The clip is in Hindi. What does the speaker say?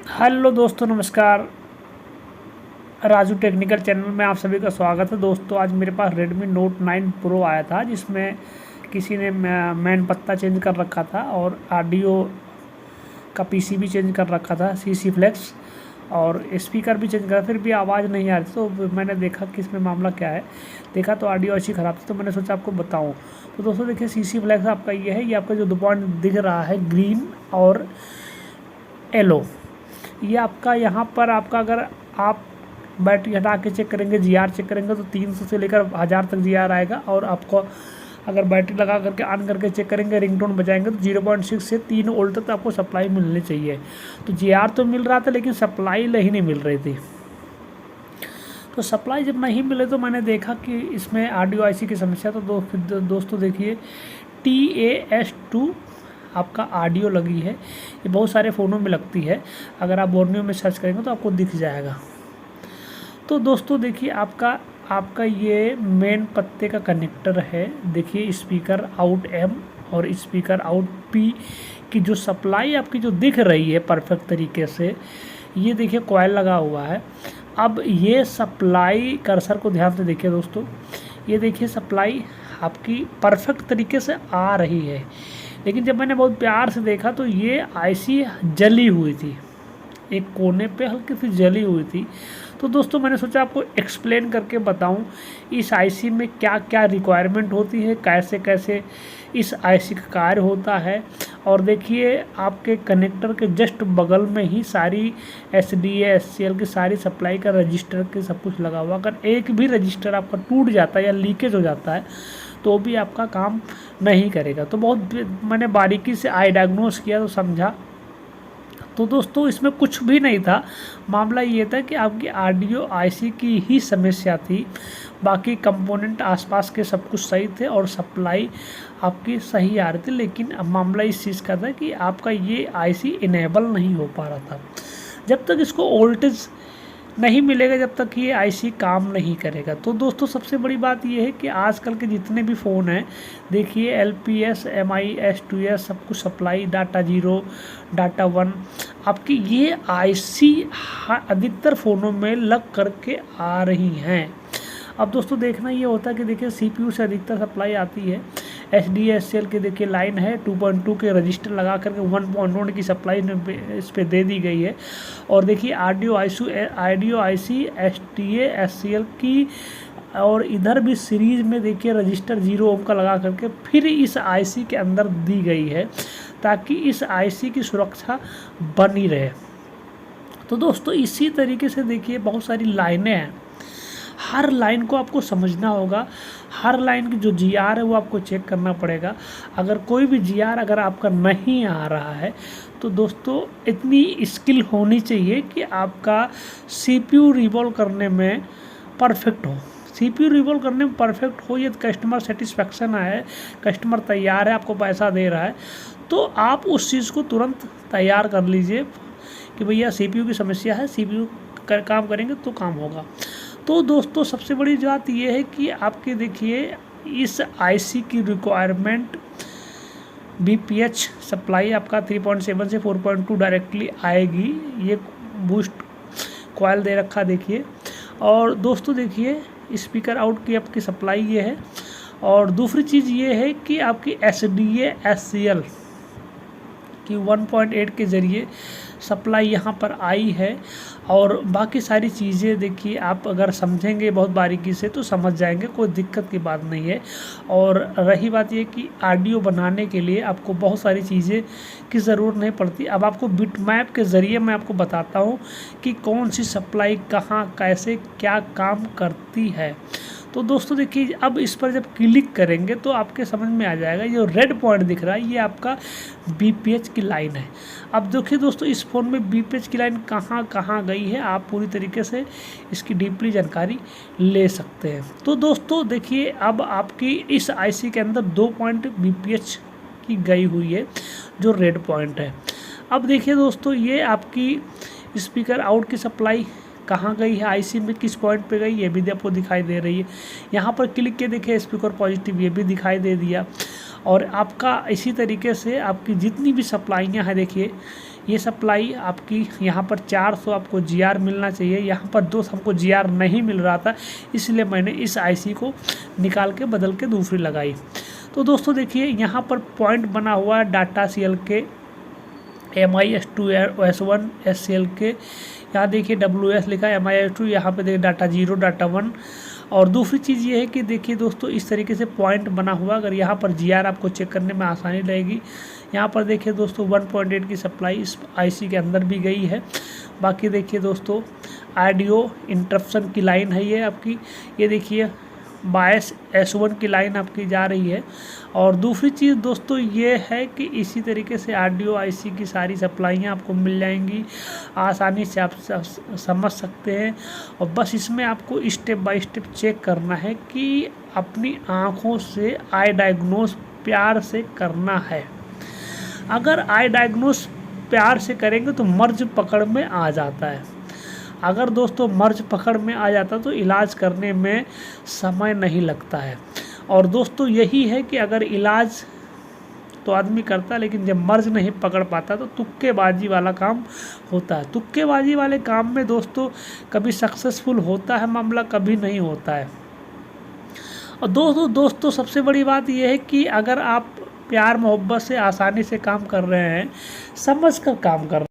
हेलो दोस्तों, नमस्कार। राजू टेक्निकल चैनल में आप सभी का स्वागत है। दोस्तों, आज मेरे पास Redmi Note 9 Pro आया था, जिसमें किसी ने मैन पत्ता चेंज कर रखा था और ऑडियो का पीसीबी चेंज कर रखा था, CC फ्लेक्स, और स्पीकर भी चेंज करा, फिर भी आवाज़ नहीं आ रही। तो मैंने देखा कि इसमें मामला क्या है। देखा तो ऑडियो अच्छी ख़राब थी, तो मैंने सोचा आपको बताऊं। तो दोस्तों देखिए, CC फ्लेक्स आपका ये है, ये आपका जो 2 पॉइंट दिख रहा है, ग्रीन और येलो, ये आपका यहाँ पर आपका अगर आप बैटरी हटा के चेक करेंगे, GR चेक करेंगे तो 300 से लेकर 1000 तक GR आएगा। और आपको अगर बैटरी लगा करके ऑन करके चेक करेंगे, रिंगटोन बजाएंगे तो 0.6 से 3 वोल्ट तक आपको सप्लाई मिलनी चाहिए। तो GR तो मिल रहा था, लेकिन सप्लाई नहीं मिल रही थी। तो सप्लाई जब नहीं मिले तो मैंने देखा कि इसमें ऑडियो IC की समस्या। तो दोस्तों देखिए, TAS2 आपका ऑडियो लगी है। ये बहुत सारे फ़ोनों में लगती है, अगर आप बोर्नियो में सर्च करेंगे तो आपको दिख जाएगा। तो दोस्तों देखिए, आपका ये मेन पत्ते का कनेक्टर है। देखिए, स्पीकर आउट M और स्पीकर आउट P की जो सप्लाई आपकी जो दिख रही है परफेक्ट तरीके से, ये देखिए कॉइल लगा हुआ है। अब ये सप्लाई कर्सर को ध्यान से देखिए दोस्तों, ये देखिए सप्लाई आपकी परफेक्ट तरीके से आ रही है। लेकिन जब मैंने बहुत प्यार से देखा तो ये IC जली हुई थी, एक कोने पे हल्की सी जली हुई थी। तो दोस्तों मैंने सोचा आपको एक्सप्लेन करके बताऊं इस IC में क्या क्या रिक्वायरमेंट होती है, कैसे कैसे इस IC का कार्य होता है। और देखिए, आपके कनेक्टर के जस्ट बगल में ही सारी SDA SCL की सारी सप्लाई का रजिस्टर के सब कुछ लगा हुआ। अगर एक भी रजिस्टर आपका टूट जाता है या लीकेज हो जाता है तो भी आपका काम नहीं करेगा। तो बहुत मैंने बारीकी से आई डायग्नोस किया तो समझा। तो दोस्तों इसमें कुछ भी नहीं था, मामला ये था कि आपकी ऑडियो IC की ही समस्या थी। बाकी कंपोनेंट आसपास के सब कुछ सही थे और सप्लाई आपकी सही आ रही थी। लेकिन अब मामला इस चीज़ का था कि आपका ये IC इनेबल नहीं हो पा रहा था। जब तक इसको वोल्टेज नहीं मिलेगा, जब तक ये IC काम नहीं करेगा। तो दोस्तों सबसे बड़ी बात ये है कि आजकल के जितने भी फ़ोन हैं, देखिए LPS, MI, S2S सब कुछ सप्लाई, डाटा 0, डाटा 1, आपकी ये IC अधिकतर फ़ोनों में लग करके आ रही हैं। अब दोस्तों देखना ये होता है कि देखिए CPU से अधिकतर सप्लाई आती है। SDA SCL के देखिए लाइन है, 2.2 के रजिस्टर लगा करके 1.1 की सप्लाई इस पर दे दी गई है। और देखिए ऑडियो IC SDA SCL की, और इधर भी सीरीज में देखिए रजिस्टर 0 ओम का लगा करके फिर इस IC के अंदर दी गई है, ताकि इस IC की सुरक्षा बनी रहे। तो दोस्तों इसी तरीके से देखिए बहुत सारी लाइनें हैं, हर लाइन को आपको समझना होगा। हर लाइन की जो GR है वो आपको चेक करना पड़ेगा। अगर कोई भी GR अगर आपका नहीं आ रहा है तो दोस्तों इतनी स्किल होनी चाहिए कि आपका CPU रिवॉल्व करने में परफेक्ट हो। CPU रिवॉल्व करने में परफेक्ट हो, ये कस्टमर सेटिस्फेक्शन है, कस्टमर तैयार है, आपको पैसा दे रहा है, तो आप उस चीज़ को तुरंत तैयार कर लीजिए कि भैया CPU की समस्या है, CPU काम करेंगे तो काम होगा। तो दोस्तों सबसे बड़ी बात ये है कि आपके देखिए इस IC की रिक्वायरमेंट BPH सप्लाई आपका 3.7 से 4.2 डायरेक्टली आएगी। ये बूस्ट कॉइल दे रखा देखिए। और दोस्तों देखिए स्पीकर आउट की आपकी सप्लाई ये है। और दूसरी चीज़ ये है कि आपकी SDA SCL की 1.8 के ज़रिए सप्लाई यहाँ पर आई है। और बाकी सारी चीज़ें देखिए आप अगर समझेंगे बहुत बारीकी से तो समझ जाएंगे, कोई दिक्कत की बात नहीं है। और रही बात ये कि ऑडियो बनाने के लिए आपको बहुत सारी चीज़ें की ज़रूरत नहीं पड़ती। अब आपको बिटमैप के ज़रिए मैं आपको बताता हूँ कि कौन सी सप्लाई कहाँ कैसे क्या काम करती है। तो दोस्तों देखिए, अब इस पर जब क्लिक करेंगे तो आपके समझ में आ जाएगा। ये जो रेड पॉइंट दिख रहा है ये आपका BPH की लाइन है। अब देखिए दोस्तों, इस फ़ोन में BPH की लाइन कहाँ कहाँ गई है, आप पूरी तरीके से इसकी डीपली जानकारी ले सकते हैं। तो दोस्तों देखिए, अब आपकी इस IC के अंदर 2 पॉइंट BPH की गई हुई है, जो रेड पॉइंट है। अब देखिए दोस्तों, ये आपकी स्पीकर आउट की सप्लाई कहाँ गई है, IC में किस पॉइंट पे गई, ये भी आपको दिखाई दे रही है। यहाँ पर क्लिक के देखिए स्पीकर पॉजिटिव, ये भी दिखाई दे दिया। और आपका इसी तरीके से आपकी जितनी भी सप्लाइयाँ हैं देखिए, ये सप्लाई आपकी यहाँ पर 400 आपको GR मिलना चाहिए, यहाँ पर दोस्त हमको GR नहीं मिल रहा था, इसलिए मैंने इस IC को निकाल के बदल के दूसरी लगाई। तो दोस्तों देखिए यहाँ पर पॉइंट बना हुआ है डाटा CLK MIS2S1 SCLK, यहाँ देखिए WS लिखा है MIS2, यहाँ पे देखिए डाटा 0 डाटा 1। और दूसरी चीज़ ये है कि देखिए दोस्तों इस तरीके से पॉइंट बना हुआ, अगर यहाँ पर GR आपको चेक करने में आसानी रहेगी। यहाँ पर देखिए दोस्तों 1.8 की सप्लाई इस IC के अंदर भी गई है। बाकी देखिए दोस्तों ऑडियो इंटरप्शन की लाइन है ये आपकी, ये देखिए बायस S1 की लाइन आपकी जा रही है। और दूसरी चीज़ दोस्तों ये है कि इसी तरीके से ऑडियो IC की सारी सप्लाइयाँ आपको मिल जाएंगी, आसानी से आप समझ सकते हैं। और बस इसमें आपको स्टेप बाय स्टेप चेक करना है कि अपनी आँखों से आई डायग्नोस प्यार से करना है। अगर आई डायग्नोस प्यार से करेंगे तो मर्ज पकड़ में आ जाता है। अगर दोस्तों मर्ज पकड़ में आ जाता तो इलाज करने में समय नहीं लगता है। और दोस्तों यही है कि अगर इलाज तो आदमी करता है, लेकिन जब मर्ज नहीं पकड़ पाता तो तुक्केबाजी वाला काम होता है। तुक्केबाजी वाले काम में दोस्तों कभी सक्सेसफुल होता है मामला, कभी नहीं होता है। और दोस्तों सबसे बड़ी बात यह है कि अगर आप प्यार मोहब्बत से आसानी से काम कर रहे हैं, समझ कर काम कर